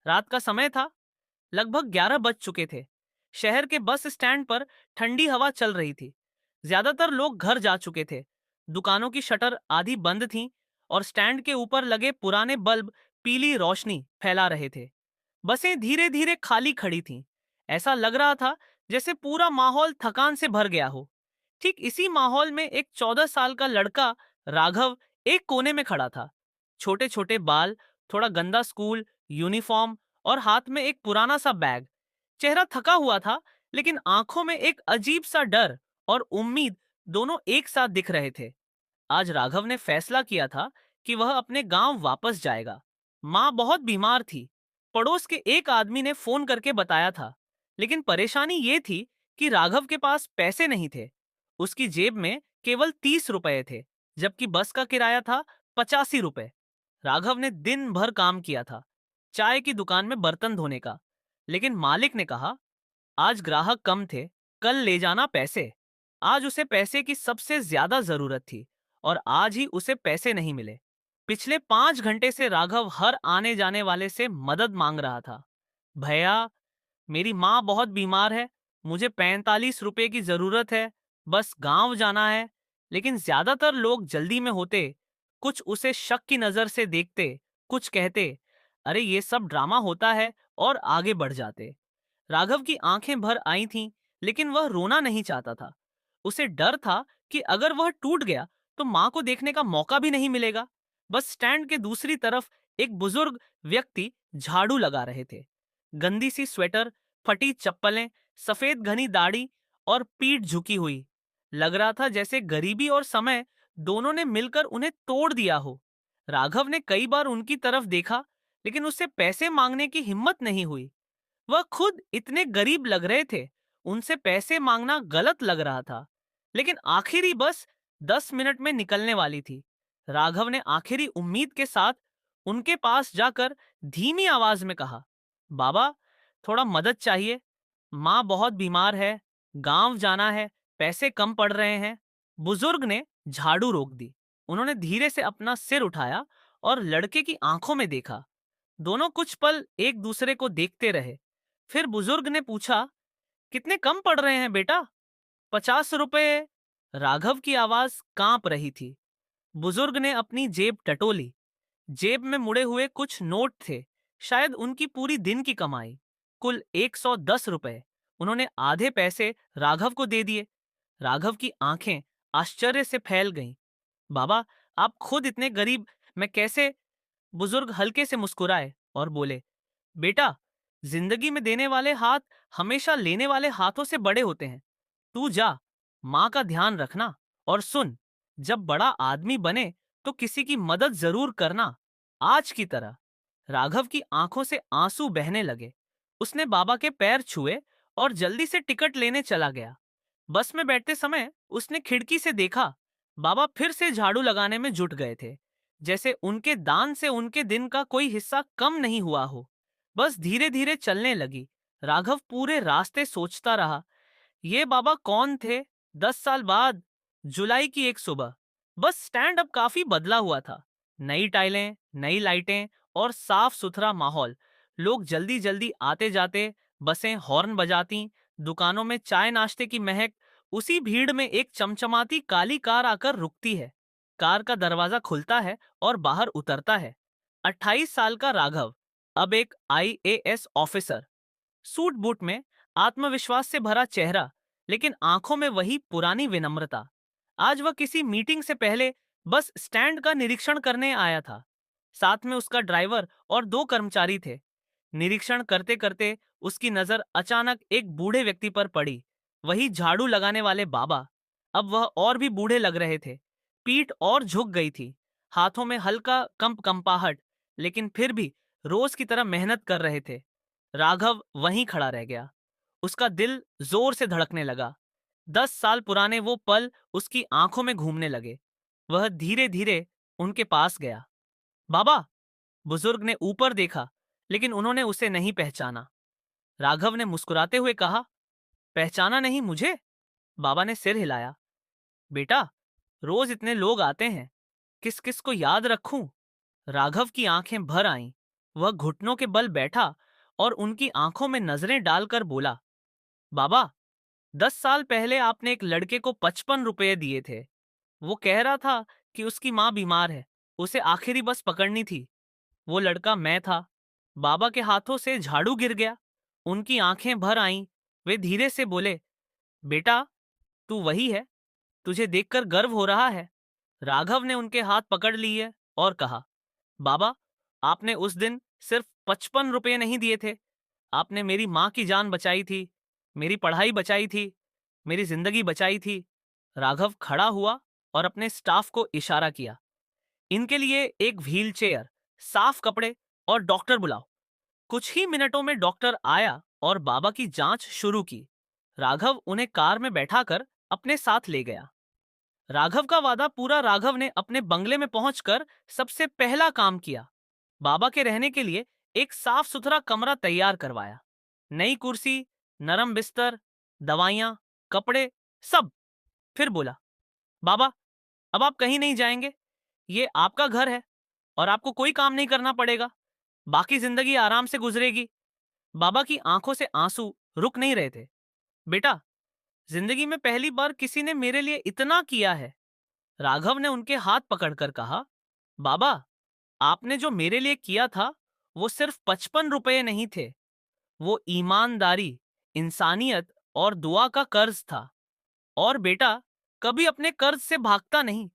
रात का समय था। लगभग 11 बज चुके थे। शहर के बस स्टैंड पर ठंडी हवा चल रही थी। ज्यादातर लोग घर जा चुके थे। दुकानों की शटर आधी बंद थीं और स्टैंड के ऊपर लगे पुराने बल्ब पीली रोशनी फैला रहे थे। बसें धीरे धीरे खाली खड़ी थीं। ऐसा लग रहा था जैसे पूरा माहौल थकान से भर गया हो। ठीक इसी माहौल में एक 14 साल का लड़का राघव एक कोने में खड़ा था। छोटे छोटे बाल, थोड़ा गंदा स्कूल यूनिफॉर्म और हाथ में एक पुराना सा बैग। चेहरा थका हुआ था, लेकिन आंखों में एक अजीब सा डर और उम्मीद दोनों एक साथ दिख रहे थे। आज राघव ने फैसला किया था कि वह अपने गांव वापस जाएगा। माँ बहुत बीमार थी। पड़ोस के एक आदमी ने फोन करके बताया था, लेकिन परेशानी ये थी कि राघव के पास पैसे नहीं थे। उसकी जेब में केवल 30 रुपए थे, जबकि बस का किराया था 85 रुपए। राघव ने दिन भर काम किया था, चाय की दुकान में बर्तन धोने का, लेकिन मालिक ने कहा आज ग्राहक कम थे, कल ले जाना पैसे। आज उसे पैसे की सबसे ज्यादा जरूरत थी और आज ही उसे पैसे नहीं मिले। पिछले 5 घंटे से राघव हर आने जाने वाले से मदद मांग रहा था। भैया, मेरी माँ बहुत बीमार है, मुझे 45 रुपए की जरूरत है, बस गांव जाना है। लेकिन ज्यादातर लोग जल्दी में होते। कुछ उसे शक की नजर से देखते, कुछ कहते अरे ये सब ड्रामा होता है, और आगे बढ़ जाते। राघव की आंखें भर आई थीं, लेकिन वह रोना नहीं चाहता था। उसे डर था कि अगर वह टूट गया तो मां को देखने का मौका भी नहीं मिलेगा। बस स्टैंड के दूसरी तरफ एक बुजुर्ग व्यक्ति झाड़ू लगा रहे थे। गंदी सी स्वेटर, फटी चप्पलें, सफेद घनी दाढ़ी और पीठ झुकी हुई। लग रहा था जैसे गरीबी और समय दोनों ने मिलकर उन्हें तोड़ दिया हो। राघव ने कई बार उनकी तरफ देखा, लेकिन उससे पैसे मांगने की हिम्मत नहीं हुई। वह खुद इतने गरीब लग रहे थे, उनसे पैसे मांगना गलत लग रहा था। लेकिन आखिरी बस 10 मिनट में निकलने वाली थी। राघव ने आखिरी उम्मीद के साथ उनके पास जाकर धीमी आवाज में कहा, बाबा, थोड़ा मदद चाहिए। माँ बहुत बीमार है, गांव जाना है, पैसे कम पड़ रहे हैं। बुजुर्ग ने झाड़ू रोक दी। उन्होंने धीरे से अपना सिर उठाया और लड़के की आंखों में देखा। दोनों कुछ पल एक दूसरे को देखते रहे। फिर बुजुर्ग ने पूछा, कितने कम पड़ रहे हैं बेटा? 50 रुपए। राघव की आवाज कांप रही थी। बुजुर्ग ने अपनी जेब टटोली। जेब में मुड़े हुए कुछ नोट थे, शायद उनकी पूरी दिन की कमाई। कुल 110 रुपए। उन्होंने आधे पैसे राघव को दे दिए। राघव की आंखें आश्चर्य से फैल गईं। बाबा, आप खुद इतने गरीब, मैं कैसे? बुजुर्ग हल्के से मुस्कुराए और बोले, बेटा, जिंदगी में देने वाले हाथ हमेशा लेने वाले हाथों से बड़े होते हैं। तू जा, माँ का ध्यान रखना, और सुन, जब बड़ा आदमी बने तो किसी की मदद जरूर करना, आज की तरह। राघव की आंखों से आंसू बहने लगे। उसने बाबा के पैर छुए और जल्दी से टिकट लेने चला गया। बस में बैठते समय उसने खिड़की से देखा, बाबा फिर से झाड़ू लगाने में जुट गए थे, जैसे उनके दान से उनके दिन का कोई हिस्सा कम नहीं हुआ हो। बस धीरे धीरे चलने लगी। राघव पूरे रास्ते सोचता रहा, ये बाबा कौन थे? 10 साल बाद, जुलाई की एक सुबह। बस स्टैंड अब काफी बदला हुआ था। नई टाइलें, नई लाइटें और साफ सुथरा माहौल। लोग जल्दी जल्दी आते जाते, बसें हॉर्न बजाती, दुकानों में चाय नाश्ते की महक। उसी भीड़ में एक चमचमाती काली कार आकर रुकती है। कार का दरवाजा खुलता है और बाहर उतरता है 28 साल का राघव, अब एक आईएएस ऑफिसर। सूट बूट में, आत्मविश्वास से भरा चेहरा, लेकिन आंखों में वही पुरानी विनम्रता। आज वह किसी मीटिंग से पहले बस स्टैंड का निरीक्षण करने आया था। साथ में उसका ड्राइवर और दो कर्मचारी थे। निरीक्षण करते करते उसकी नजर अचानक एक बूढ़े व्यक्ति पर पड़ी। वही झाड़ू लगाने वाले बाबा। अब वह और भी बूढ़े लग रहे थे। पीठ और झुक गई थी, हाथों में हल्का कंपाहट, लेकिन फिर भी रोज की तरह मेहनत कर रहे थे। राघव वहीं खड़ा रह गया। उसका दिल जोर से धड़कने लगा। 10 साल पुराने वो पल उसकी आंखों में घूमने लगे। वह धीरे धीरे उनके पास गया। बाबा! बुजुर्ग ने ऊपर देखा, लेकिन उन्होंने उसे नहीं पहचाना। राघव ने मुस्कुराते हुए कहा, पहचाना नहीं मुझे? बाबा ने सिर हिलाया। बेटा, रोज इतने लोग आते हैं, किस किस को याद रखूं? राघव की आंखें भर आईं। वह घुटनों के बल बैठा और उनकी आंखों में नजरें डालकर बोला, बाबा, 10 साल पहले आपने एक लड़के को 55 रुपए दिए थे। वो कह रहा था कि उसकी माँ बीमार है, उसे आखिरी बस पकड़नी थी। वो लड़का मैं था। बाबा के हाथों से झाड़ू गिर गया। उनकी आंखें भर आईं। वे धीरे से बोले, बेटा, तू वही है, तुझे देखकर गर्व हो रहा है। राघव ने उनके हाथ पकड़ लिए और कहा, बाबा, आपने उस दिन सिर्फ 55 रुपए नहीं दिए थे, आपने मेरी माँ की जान बचाई थी, मेरी पढ़ाई बचाई थी, मेरी जिंदगी बचाई थी। राघव खड़ा हुआ और अपने स्टाफ को इशारा किया, इनके लिए एक व्हील चेयर, साफ कपड़े और डॉक्टर बुलाओ। कुछ ही मिनटों में डॉक्टर आया और बाबा की जांच शुरू की। राघव उन्हें कार में बैठाकर अपने साथ ले गया। राघव का वादा पूरा। राघव ने अपने बंगले में पहुंचकर सबसे पहला काम किया, बाबा के रहने के लिए एक साफ सुथरा कमरा तैयार करवाया। नई कुर्सी, नरम बिस्तर, दवाइयां, कपड़े, सब। फिर बोला, बाबा, अब आप कहीं नहीं जाएंगे, ये आपका घर है और आपको कोई काम नहीं करना पड़ेगा। बाकी जिंदगी आराम से गुजरेगी। बाबा की आंखों से आंसू रुक नहीं रहे थे। बेटा, जिंदगी में पहली बार किसी ने मेरे लिए इतना किया है। राघव ने उनके हाथ पकड़कर कहा, बाबा, आपने जो मेरे लिए किया था वो सिर्फ 55 रुपए नहीं थे, वो ईमानदारी, इंसानियत और दुआ का कर्ज था। और बेटा, कभी अपने कर्ज से भागता नहीं,